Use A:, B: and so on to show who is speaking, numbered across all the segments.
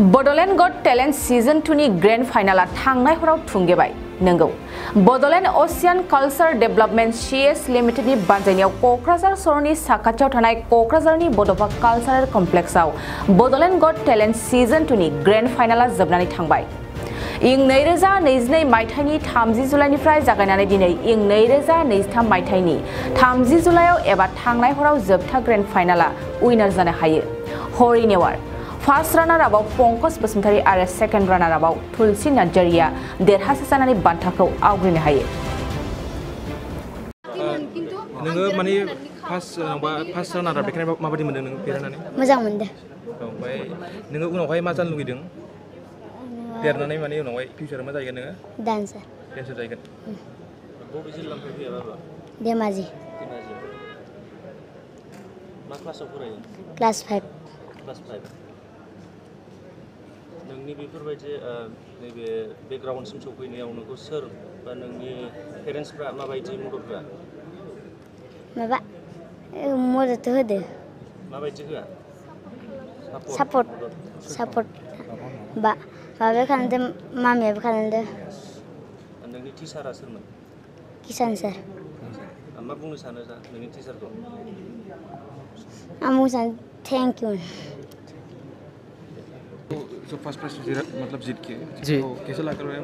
A: Bodoland Got Talent Season-2 ni Grand Final थांनाय हराव थुंगेबाय नंगौ Bodoland Ocean Culture Development CS Limited नि बानजायनायाव कक्राझार सहरनि साखाथियाव थानाय कक्राझारनि बड'फा कालचारेल कमप्लेक्सआव Bodoland Got Talent Season-2 नि Grand Final जोबनानै थांबाय इं 2022 मायथाइनि 30 जुलाइनिफ्राय जागायनानै दिनै इं 2023 मायथाइनि 30 जुलाइयाव एबा थांनाय हराव जोबथा ग्रेन्ड फाइनाला उइनार जानो हायो Hari Newar First runner-up Pankaj Basumatary आरो second runner-up Tulsi Narzary देरहासार जानानै बान्थाखौ आवग्रिनो हायो।
B: नोङो माने फार्स्ट runner-up बेखायनो माबायदि मोनदों नों देरहानानै?
C: मोजां मोनदों।
B: ओमफ्राय नोङो उनावहाय मा जानो लुगैदों? देरनानै माने उनावहाय फिउचाराव मा जाहैगोन नोङो?
C: डान्सार।
B: डान्सार जाहैगोन। बबे जिल्लानिफ्राय फैया बाबा?
C: धेमाजि।
B: मा क्लासाव फरायो?
C: क्लास 5।
B: क्लास 5। नोंनि बेफोरबायदि नैबे बेकग्राउन्डसिम सफैनायाव नोंखौ सोर बा नोंनि पेरेन्ट्सफ्रा माबायदि मदद होआ?
C: माबा मदद होदो।
B: माबायदि होआ?
C: सापर्ट बाबाया खालामदों मामियाबो खालामदों।
B: नोंनि टिचारा सोरमोन?
C: किसान सार।
B: मा बुंनो सानो नोंनि टिचारखौ?
C: आं बुंनो सानो थेंक यू।
B: जो फर्स्ट प्राइज मतलब जीत के
D: जी
B: तो कैसा लग रहा है?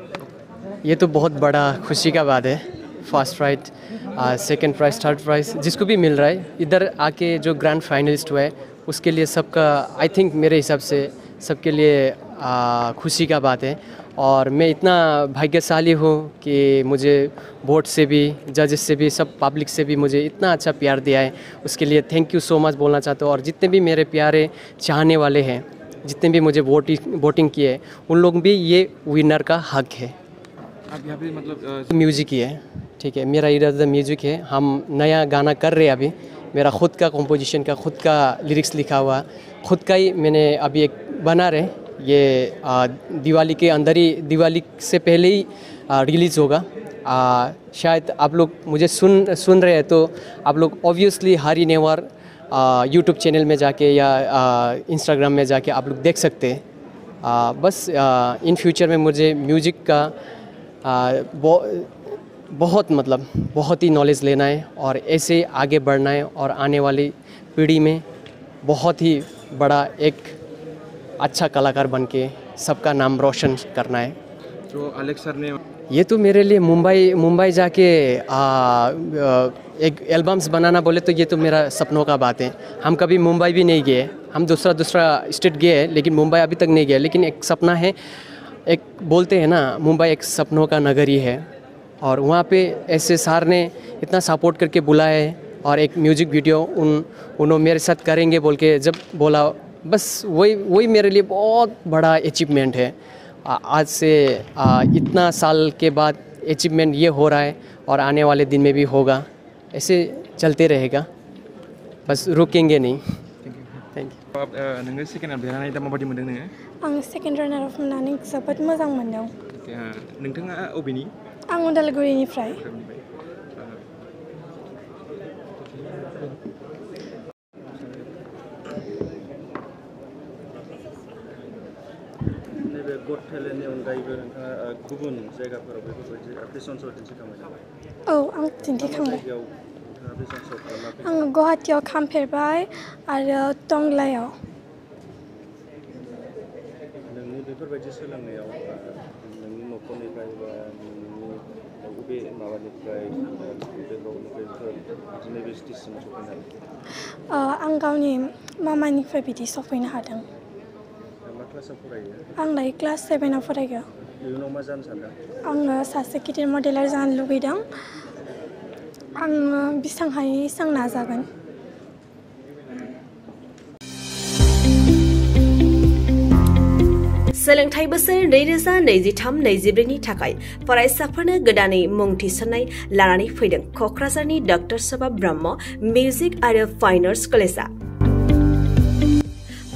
D: ये तो बहुत बड़ा खुशी का बात है। First prize, second prize, third prize जिसको भी मिल रहा है इधर आके जो ग्रैंड फाइनलिस्ट हुआ है उसके लिए सबका आई थिंक मेरे हिसाब से सबके लिए खुशी का बात है। और मैं इतना भाग्यशाली हूँ कि मुझे वोट से भी जजेस से भी सब पब्लिक से भी मुझे इतना अच्छा प्यार दिया है उसके लिए थैंक यू सो मच बोलना चाहता हूँ। और जितने भी मेरे प्यारे चाहने वाले हैं जितने भी मुझे वोटिंग किए उन लोग भी ये विनर का हक है।
B: आप यहाँ पे मतलब
D: म्यूज़िक ही है, ठीक है, मेरा इरादा म्यूज़िक है। हम नया गाना कर रहे हैं अभी, मेरा खुद का कंपोजिशन का खुद का लिरिक्स लिखा हुआ खुद का ही मैंने अभी एक बना रहे। ये दिवाली के अंदर ही दिवाली से पहले ही रिलीज़ होगा। शायद आप लोग मुझे सुन रहे हैं तो आप लोग ऑब्वियसली हरी नेवार यूट्यूब चैनल में जाके या इंस्टाग्राम में जाके आप लोग देख सकते हैं। बस इन फ्यूचर में मुझे म्यूज़िक का बहुत ही नॉलेज लेना है और ऐसे आगे बढ़ना है और आने वाली पीढ़ी में बहुत ही बड़ा एक अच्छा कलाकार बन के सबका नाम रोशन करना है।
B: जो अलेक्स सर ने
D: ये तो मेरे लिए मुंबई जाके एक एल्बम्स बनाना बोले तो ये तो मेरा सपनों का बात है। हम कभी मुंबई भी नहीं गए, हम दूसरा स्टेट गए लेकिन मुंबई अभी तक नहीं गए। लेकिन एक सपना है, एक बोलते हैं ना मुंबई एक सपनों का नगरी है और वहाँ पे ऐसे सर ने इतना सपोर्ट करके बुलाया है और एक म्यूज़िक वीडियो उन्होंने मेरे साथ करेंगे बोल के जब बोला बस वही मेरे लिए बहुत बड़ा अचीवमेंट है। आज से इतना साल के बाद अचीवमेंट ये हो रहा है और आने वाले दिन में भी होगा, ऐसे चलते रहेगा, बस रुकेंगे नहीं। Thank you.
B: आप नोङो सेकेन्ड राउन्ड देरहानानै दा माबायदि मोनदों नोङो?
E: आं सेकेन्ड रानार-आप मोननानै जोबोद मोजां मोनदों।
B: नोंथाङा अबेनि?
E: आं उदालगुरिनिफ्राय।
B: नैबे गट टेलेन्टनि अनगायैबो नोंथाङा गुबुन जायगाफोराव बेफोरबायदि फेशन शो दिन्थिखांबाय नामा?
E: औ आं दिन्थिखांबाय।
B: नोंथाङा फेशन शो खालामाखै?
E: आं गुवाहाटीयाव खालामफेरबाय आरो टंलायाव।
B: नोंनि बेफोरबायदि सोलोंनायाव नोंनि न'खरनिफ्राय बा नोंनि बबे माबानिफ्राय बिदिनो बे स्टेजसिम सफैनो हादों?
E: आं गावनि मामानिफ्राय बिदि सफैनो हादों।
B: मा क्लासाव फरायो?
E: आं दायो क्लास 7आव फरायो।
B: इयुनाव मा जानो सानदों?
E: आङो सासे गिदिर मडेलार जानो लुगैदों। आङो बेसां हायो एसां नाजागोन।
F: सोलोंथाइ बोसोर 2023-24 नि थाखाय फरायसाफोरनो गोदानै मुं थिसननाय लानानै फैदों कक्राझारनि डक्टर सभा ब्रह्म मिउजिक आरो फाइन आर्ट्स कलेजआ।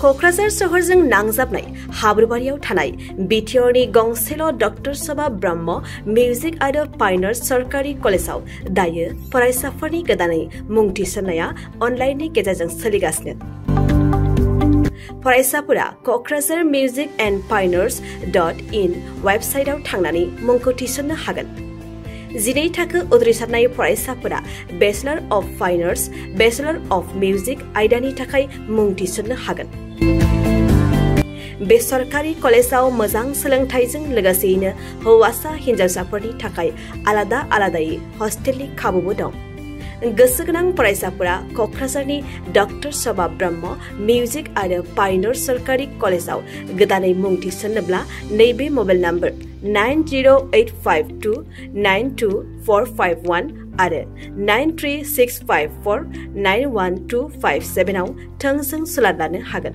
F: कक्राझार सहरजों नांजाबनाय हाब्रुबारियाव थानाय बिटिआरनि गंसेल' डक्टर सभा ब्रह्म मिउजिक आरो फाइन आर्ट्स सरकारि कलेजाव दायो फरायसाफोरनि गोदानै मुं थिसननाया अनलाइननि गेजेरजों सोलिगासिनो। फरायसाफोरा क'क्राझार मिउजिक एन्ड फाइनार्स.in वेबसाइटआव थांनानै मुंखौ थिसननो हागोन। 12 थाखो उद्रिसारनाय फरायसाफोरा bachelor of fine arts, bachelor of music आयदानि थाखाय मुं थिसननो हागोन। बे सरकारि कलेजाव मोजां सोलोंथाइजों लोगोसेयैनो हौवासा हिनजावसाफोरनि थाखाय आलादा आलादायै हस्टेलनि खाबुबो दं। गोसो गोनां फरायसाफोरा क'क्राझारनि डक्टर सभा ब्रह्म मिउजिक आरो फाइन आर्ट्स सरकारि कलेजाव गोदानै मुं थिसन्नोब्ला नैबे मबाइल नम्बर 9085292451 आरो 93654912557 आव थोंजों सोलाद लानो हागोन।